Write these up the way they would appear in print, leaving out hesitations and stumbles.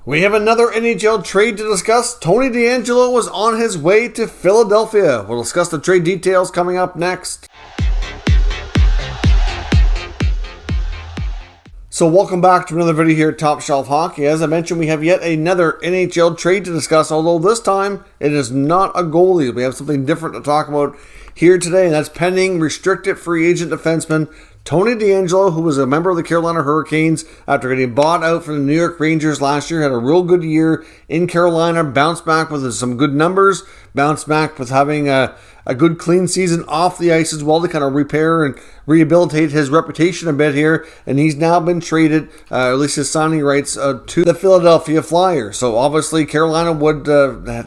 We have another NHL trade to discuss. Tony DeAngelo was on his way to Philadelphia. We'll discuss the trade details coming up next. So welcome back to another video here at Top Shelf Hockey. As I mentioned, we have yet another NHL trade to discuss, although this time it is not a goalie. We have something different to talk about here today, and that's pending restricted free agent defenseman Tony DeAngelo, who was a member of the Carolina Hurricanes after getting bought out from the New York Rangers last year. Had a real good year in Carolina, bounced back with some good numbers, bounced back with having a good clean season off the ice as well to kind of repair and rehabilitate his reputation a bit here. And he's now been traded, at least his signing rights, to the Philadelphia Flyers. So obviously Carolina would,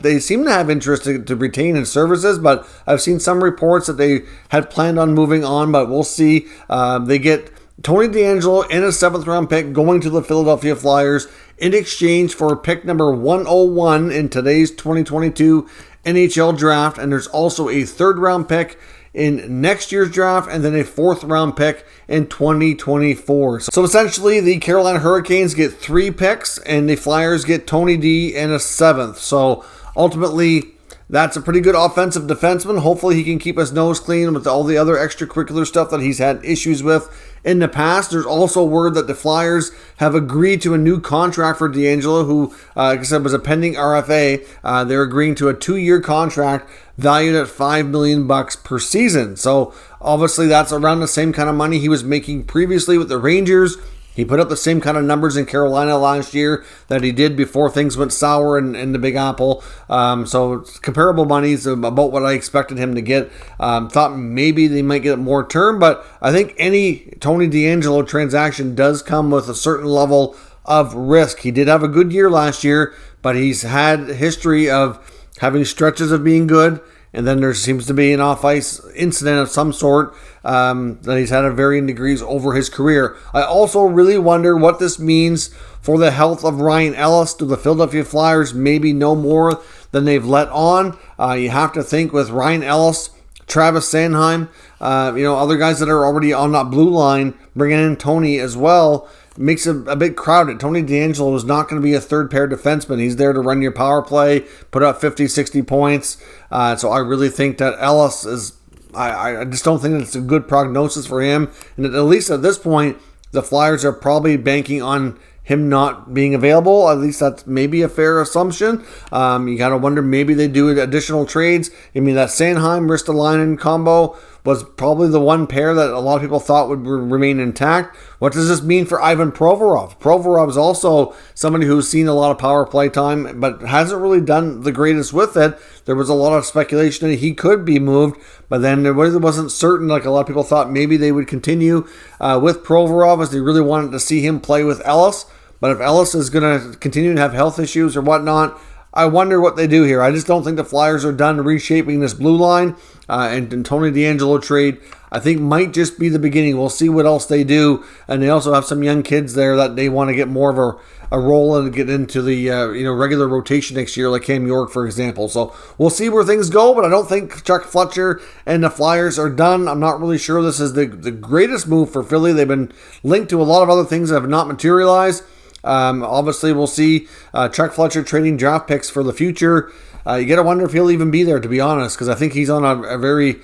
they seem to have interest to retain his services, but I've seen some reports that they had planned on moving on, but we'll see. They get Tony DeAngelo and a 7th round pick going to the Philadelphia Flyers in exchange for pick number 101 in today's 2022 NHL draft. And there's also a 3rd round pick in next year's draft and then a 4th round pick in 2024. So essentially the Carolina Hurricanes get 3 picks and the Flyers get Tony D and a 7th. So ultimately, that's a pretty good offensive defenseman. Hopefully he can keep his nose clean with all the other extracurricular stuff that he's had issues with in the past. There's also word that the Flyers have agreed to a new contract for DeAngelo, who, like I said, was a pending RFA. They're agreeing to a 2-year contract valued at $5 million per season. So obviously that's around the same kind of money he was making previously with the Rangers. He put up the same kind of numbers in Carolina last year that he did before things went sour in the Big Apple. So comparable money is about what I expected him to get. Thought maybe they might get more term, but I think any Tony DeAngelo transaction does come with a certain level of risk. He did have a good year last year, but he's had a history of having stretches of being good, and then there seems to be an off-ice incident of some sort that he's had at varying degrees over his career. I also really wonder what this means for the health of Ryan Ellis. Do the Philadelphia Flyers maybe know more than they've let on? You have to think with Ryan Ellis, Travis Sanheim, other guys that are already on that blue line, bringing in Tony as well, makes it a bit crowded. Tony DeAngelo is not going to be a 3rd pair defenseman. He's there to run your power play, put up 50, 60 points. So I really think that Ellis is, I just don't think that it's a good prognosis for him. And at least at this point, the Flyers are probably banking on him not being available. At least that's maybe a fair assumption. You got to wonder, maybe they do additional trades. I mean, that Sanheim-Ristolainen combo was probably the one pair that a lot of people thought would remain intact. What does this mean for Ivan Provorov? Provorov is also somebody who's seen a lot of power play time, but hasn't really done the greatest with it. There was a lot of speculation that he could be moved, but then it wasn't certain. Like a lot of people thought maybe they would continue with Provorov, as they really wanted to see him play with Ellis. But if Ellis is going to continue to have health issues or whatnot, I wonder what they do here. I just don't think the Flyers are done reshaping this blue line. And Tony DeAngelo trade, I think, might just be the beginning. We'll see what else they do. And they also have some young kids there that they want to get more of a role and get into the regular rotation next year, like Cam York, for example. So we'll see where things go, but I don't think Chuck Fletcher and the Flyers are done. I'm not really sure this is the greatest move for Philly. They've been linked to a lot of other things that have not materialized. Obviously, we'll see Chuck Fletcher trading draft picks for the future. You got to wonder if he'll even be there, to be honest, because I think he's on a very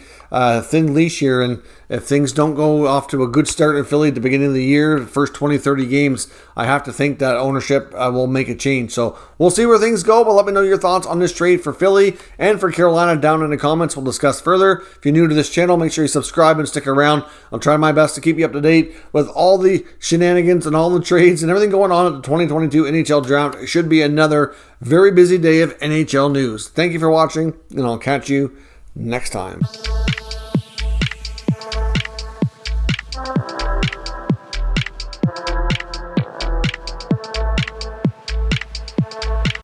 thin leash here. And if things don't go off to a good start in Philly at the beginning of the year, the first 20, 30 games, I have to think that ownership will make a change. So we'll see where things go, but let me know your thoughts on this trade for Philly and for Carolina down in the comments. We'll discuss further. If you're new to this channel, make sure you subscribe and stick around. I'll try my best to keep you up to date with all the shenanigans and all the trades and everything going on at the 2022 NHL Draft. It should be another very busy day of NHL news. Thank you for watching, and I'll catch you next time.